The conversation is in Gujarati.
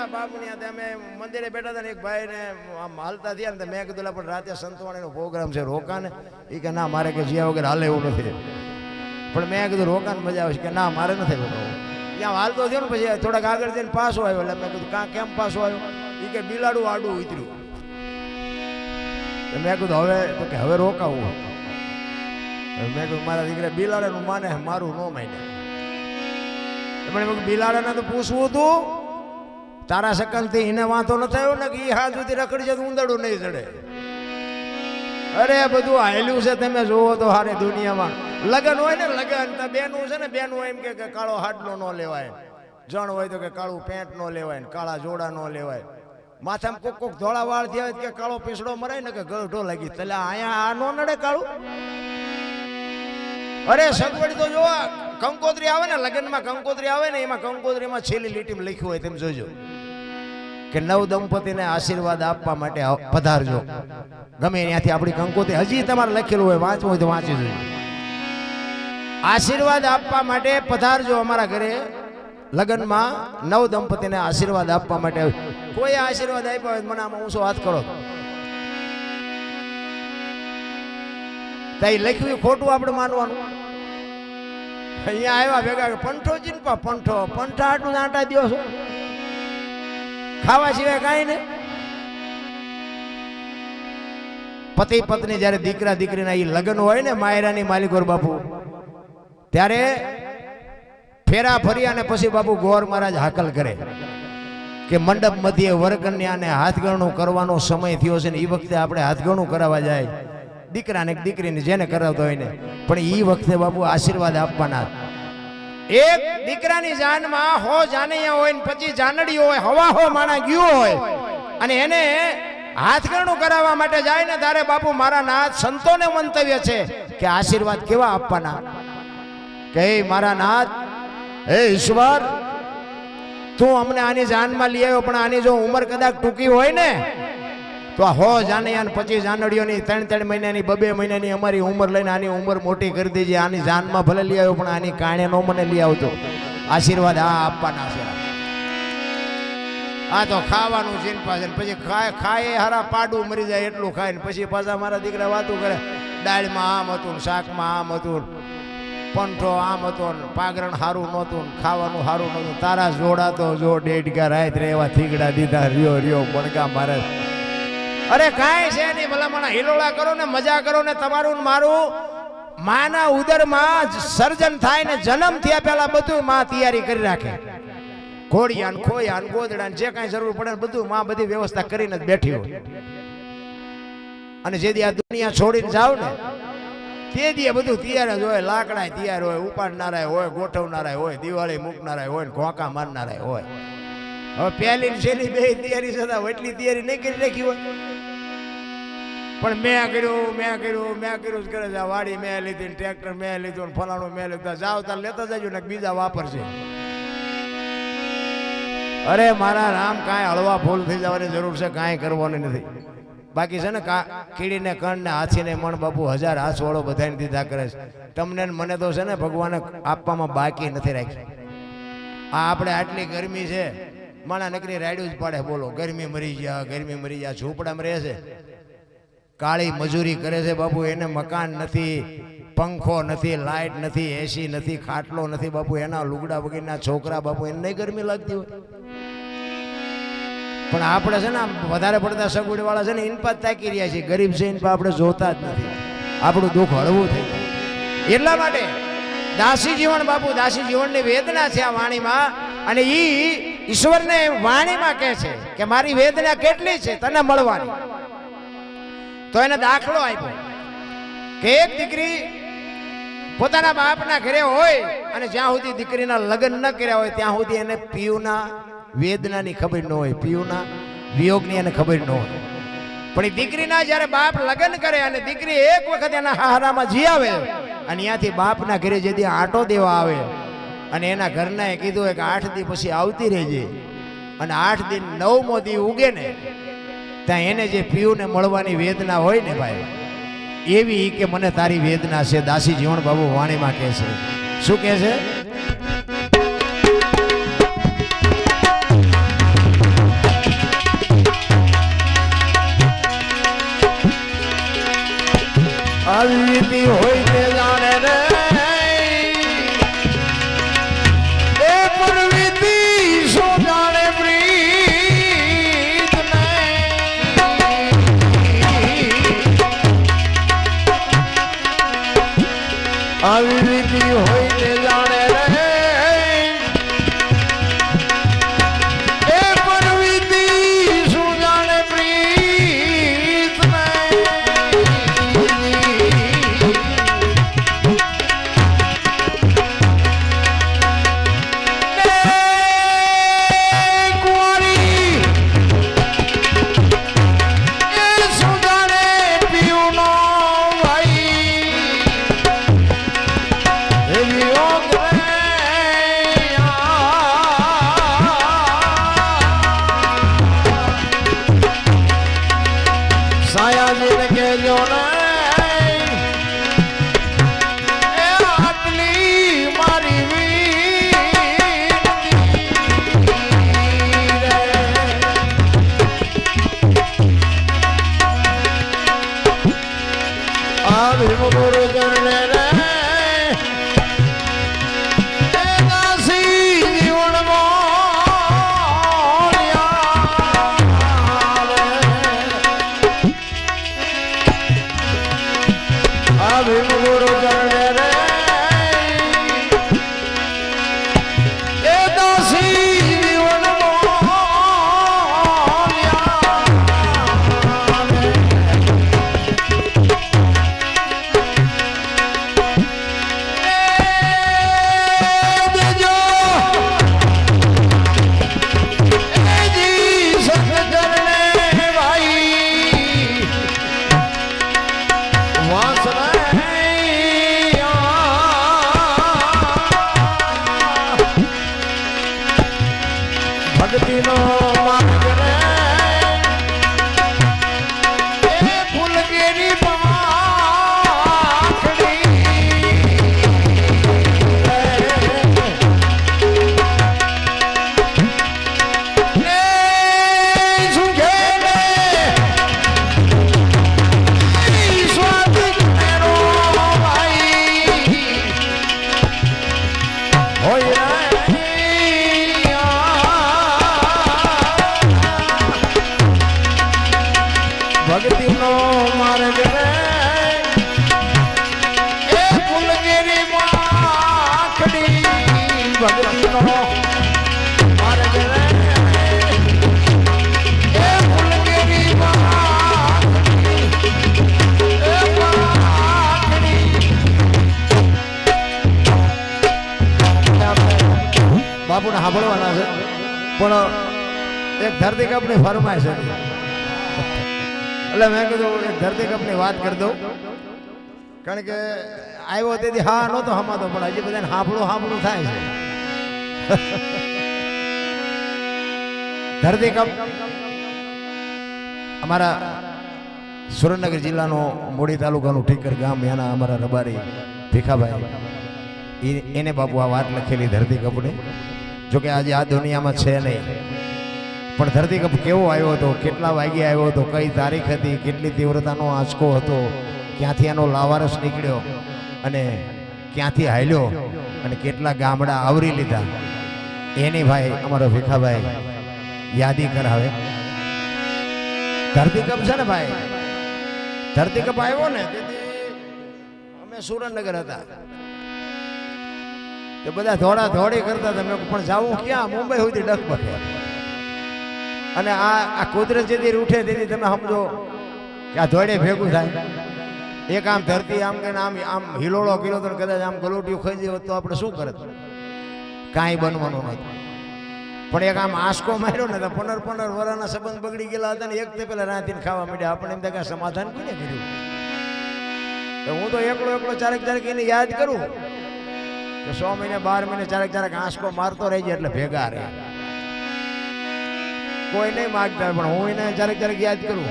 હતા બાપુ ને અમે મંદિરે બેઠા હતા ને એક ભાઈ ને આમ હાલતા થયા ને મેં કીધું પણ રાતે સંતવાણીનો પ્રોગ્રામ છે રોકાને એ કે ના મારે કે જ્યાં વગર હાલે એવું નથી પણ મેં કીધું રોકાને મજા આવશે કે ના મારે નથી રોકાવું ત્યાં હાલતો થયો ને પછી થોડાક આગળ જઈને પાછો આવ્યો એટલે મેં કીધું કાં કેમ પાછો આવ્યો એ કે બિલાડું આડું ઉતર્યું મેં કીધું હવે તો કે હવે રોકાવું મેં કીધું મારા દીકરા બિલાડાનું માને મારું ન માને બિલાડાને તો પૂછવું હતું તારા શકલથી એને વાંધો ન થયો ને કે એ હાથ સુધી રખડી જાય ઊંધડું નહીં ચડે અરે બધું હાલ્યું છે તમે જોવો તો હારે દુનિયામાં લગન હોય ને લગન તો બેનું છે ને બેનું એમ કે કાળો હાડલો ન લેવાય જણ હોય તો કે કાળું પેન્ટ ન લેવાય ને કાળા જોડા ન લેવાય માથામાં કોક કોક ધોળા વાળ થયા હોય કે કાળો પીસડો મરાય ને કે ગળઢો લાગી એટલે અહીંયા આ નો નડે કાળું અરે સગવડ તો જોવા કંકોત્રી આવે ને લગ્નમાં કંકોત્રી આવે ને એમાં કંકોત્રીમાં છેલ્લી લીટીમાં લખ્યું હોય તેમ જોજો કે નવ દંપતીને આશીર્વાદ આપવા માટે પધારજો ગમે ત્યાંથી આપણી કંકોત્રી હજી તમારે લખેલું હોય વાંચવું હોય તો વાંચી જોજો આશીર્વાદ આપવા માટે પધારજો અમારા ઘરે લગ્નમાં નવ દંપતીને આશીર્વાદ આપવા માટે કોઈ આશીર્વાદ આપ્યા હોય મને આમાં ઊંચો હાથ કરો તઈ લખ્યું ખોટું આપણે માનવાનું અહીંયા આવ્યા ભેગા પંઠો ચીનપા પંઠો પંઠા આટલું આટા દો છો ખાવા સિવાય કાંઈ ને પતિ પત્ની જયારે દીકરા દીકરીના એ લગ્ન હોય ને માયરાની માલિકોર બાપુ ત્યારે ફેરા ફરી અને પછી બાપુ ગોર મહારાજ હાકલ કરે કે મંડપ મધ્યે વરકન્યાને હાથગણું કરવાનો સમય થયો છે ને એ વખતે આપણે હાથગણું કરાવવા જાય દીકરાને દીકરીને જેને કરાવતો હોય ને પણ એ વખતે બાપુ આશીર્વાદ આપવાના એક દીકરાની જાનમાં હો જાનૈયા હોય ને પછી જાનડીઓ હોય હવા હો માણા ગયો હોય અને એને હાથગણું કરાવવા માટે જાય ને તારે બાપુ મારા નાથ સંતોને મંતવ્ય છે કે આશીર્વાદ કેવા આપવાના કે મારા નાથ હે ઈશ્વર તું અમને આની જાનમાં લઈ આવ્યો પણ આની જો ઉંમર કદાચ ટૂંકી હોય ને તો હો જાનૈયા 25 જાનડીઓની 3-3 મહિનાની 2-2 મહિનાની અમારી ઉંમર લઈને આની ઉંમર મોટી કરી દેજે આની જાનમાં ભલે લઈ આવ્યો પણ આની કાણે નો મને લઈ આવતો આશીર્વાદ આ આપવાના છે આ તો ખાવાનું ચિંતા છે પછી ખાય હારા પાડું મરી જાય એટલું ખાય ને પછી પાછા મારા દીકરા વાતું કરે દાળમાં આમ હતું શાકમાં આમ હતું પંઠો આમ હતો ને પાગરણ સારું નહોતું ખાવાનું સારું નહોતું તારા જોડા તો જો ડેઢકા રાત રે એવા થીગડા દીધા રહ્યો બણકા મારે અરે કાંઈ છે નહીં ભલામણા હિલોળા કરો ને મજા કરો ને તમારું મારું માના ઉદરમાં સર્જન થાય ને જન્મ થયા પહેલા બધું માં તૈયારી કરી રાખે ઘોડિયાન ખોયાન ગોદડાન જે કાંઈ જરૂર પડે બધું માં બધી વ્યવસ્થા કરીને જ બેઠી હોય અને જેથી આ દુનિયા છોડીને જાવ ને તે દી બધું તૈયાર જ હોય લાકડા તૈયાર હોય ઉપાડનારા હોય ગોઠવનારા હોય દિવાળી મૂકનારા હોય ઘોંકા મારનારા હોય હવે પહેલી છેલ્લી બે તૈયારી છતાં એટલી તૈયારી નહીં કરી રાખી હોય પણ મેં કર્યું જ કરે છે વાડી મેં લીધી ટ્રેક્ટર મેં લીધું ફલાણું મેં લીધું જાવ તાર લેતા જજો ને બીજા વાપરશે અરે મારા રામ કાંઈ હળવા ફૂલ થઈ જવાની જરૂર છે કાંઈ કરવાની નથી બાકી છે ને કીડીને કણ ને હાથીને મણ બાપુ 1000 હાથ વાળો બધાને દીધા કરે છે તમને મને તો છે ને ભગવાને આપવામાં બાકી નથી રાખી આ આપણે આટલી ગરમી છે માણા નકરી રાડ્યું જ પાડે બોલો ગરમી મરી ગયા ઝૂંપડામાં રહે છે કાળી મજૂરી કરે છે બાપુ એને મકાન નથી પંખો નથી લાઇટ નથી એસી નથી ખાટલો નથી બાપુ એના લુગડા વગેરેના છોકરા બાપુ એને નહીં ગરમી લાગતી હોય પણ આપણે છે ને વધારે પડતા સગવડ વાળા છે ને ઇનપા તાકી રહ્યા છે ગરીબ છે ઇનપા આપણે જોતા જ નથી આપણું દુઃખ હળવું થઈ જાય એટલા માટે દાસી જીવન બાપુ દાસી જીવનની વેદના છે આ વાણીમાં અને ઈ ઈશ્વરને વાણીમાં કહે છે કે મારી વેદના કેટલી છે તને મળવાની તો એને દાખલો આપ્યો કે એક દીકરી પોતાના બાપના ઘરે હોય અને જ્યાં સુધી દીકરીના લગ્ન ન કર્યા હોય ત્યાં સુધી એને પિયુના વેદનાની ખબર ન હોય પિયુના વિયોગની એને ખબર ન હોય પણ એ દીકરીના જ્યારે બાપ લગ્ન કરે અને દીકરી એક વખત એના હારામાં જી આવે અને ત્યાંથી બાપના ઘરે જેથી આંટો દેવા આવે અને એના ઘરનાએ કીધું કે 8 દી પછી આવતી રહેજે અને 8 દિન 9મો દી ઉગે ને ત્યાં એને જે પિયુને મળવાની વેદના હોય ને ભાઈ એવી કે મને તારી વેદના છે દાસી જીવન બાબુ વાણીમાં કહે છે શું કહે છે આવી વિધિ હોય ને જાણે રે એ પર વિધિ શું જાણે પ્રીત બાપુને સાંભળવાના છે પણ એક ધરતીકપની ફરમાઈશ હતી એટલે મેં કીધું એક ધરતીકપની વાત કરી દઉં કારણ કે આવ્યો તેથી હા નહોતો હમાતો પણ હજી બધાને સાંભળું થાય છે ધરતીકપ અમારા સુરેન્દ્રનગર જિલ્લાનો મોડી તાલુકાનું ઠીકર ગામ એના અમારા રબારી ભીખાભાઈ એને બાપુ આ વાત લખેલી ધરતીકપને જોકે આજે આ દુનિયામાં છે નહીં પણ ધરતીકપ કેવો આવ્યો હતો કેટલા વાગ્યે આવ્યો હતો કઈ તારીખ હતી કેટલી તીવ્રતાનો આંચકો હતો ક્યાંથી એનો લાવારસ નીકળ્યો અને ક્યાંથી હાલ્યો અને કેટલા ગામડા આવરી લીધા એની ભાઈ અમારો ભીખાભાઈ યાદી કરાવે ધરતીકપ છે ને ભાઈ ધરતીકપ આવ્યો ને અમે સુરેન્દ્રનગર હતા તે બધા ધોડા ધોડી કરતા હતા મેં પણ જાવું ક્યાં મુંબઈ સુધી ડગબગે અને આ કુદરત જેથી ઉઠે તેથી તમે સમજો કે આ ધોડે ભેગું થાય એક આમ ધરતી આમ કે આમ આમ હિલોળો કિલો તો કદાચ આમ ગલોટિયું ખાઈ જાય તો આપણે શું કરત કાંઈ બનવાનું નથી પણ એક આમ આંસકો માર્યો ને તો 15 વર્ષના સંબંધ બગડી ગયેલા હતા ને એક તે પેલા રાતીને ખાવા માંડ્યા આપણે એમ થાય કે સમાધાન કોને કર્યું હું તો એકલો ચારેક એને યાદ કરું કે 100 મહિને 12 મહિને ચારેક આંસકો મારતો રહેજે એટલે ભેગા રહે કોઈ નહીં માગતા પણ હું એને ચારેક યાદ કરું